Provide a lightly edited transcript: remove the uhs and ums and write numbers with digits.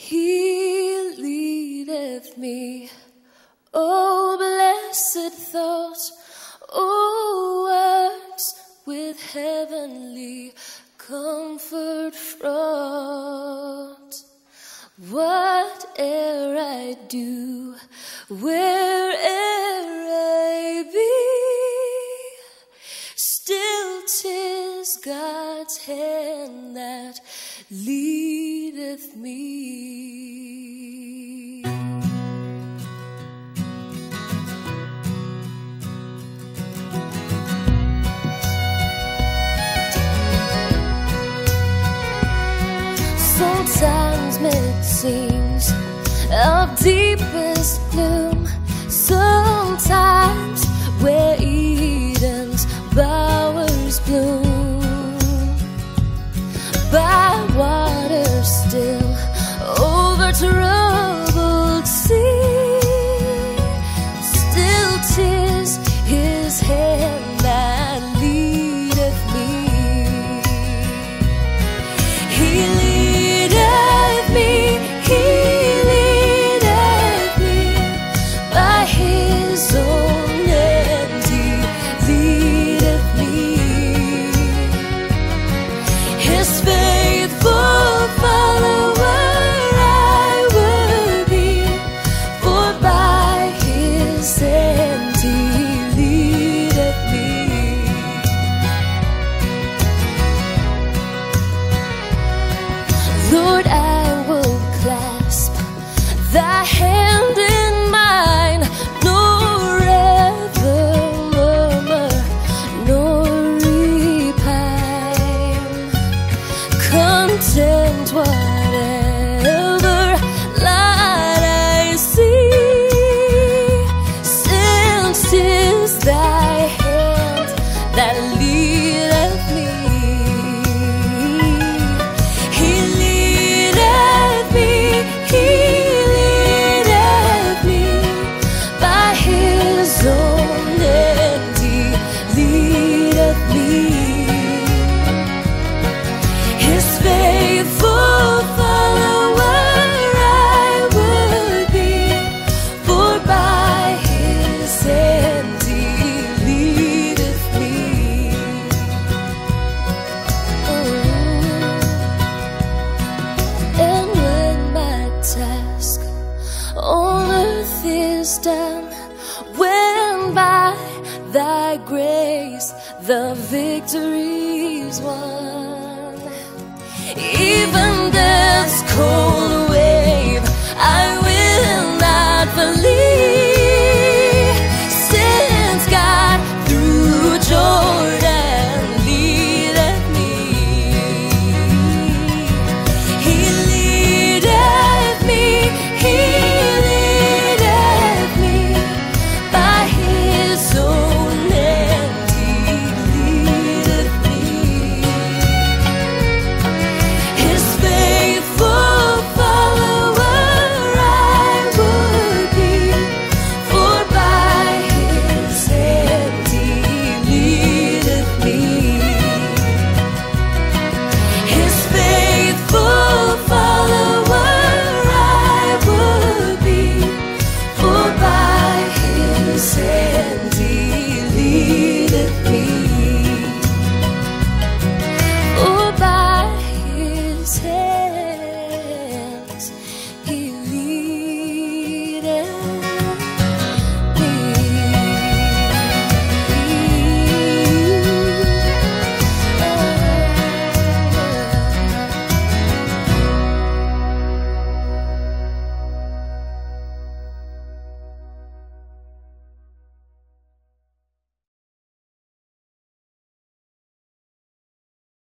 He leadeth me. Oh, blessed thought, oh, words with heavenly comfort fraught. Whate'er I do, where'er I be, still 'tis God's hand that leadeth me. Sometimes it seems of deepest gloom, sometimes where Eden's bowers bloom, by water still, over troubled sea, still 'tis His hand that leadeth me. He leadeth me, He leadeth me by His own hand, He leadeth me. His faithful follower I would be, for by His hand He leadeth me. Lord, I will clasp Thy hand in mine, nor ever murmur, nor repine, content whatever light I see, since 'tis Thy hand that leadeth me. He leadeth me, He leadeth me by His own hand, He leadeth me. His faithful follower I would be, for by His hand He leadeth me. And when my task on earth is done, when by Thy grace the victory's won, even death's cold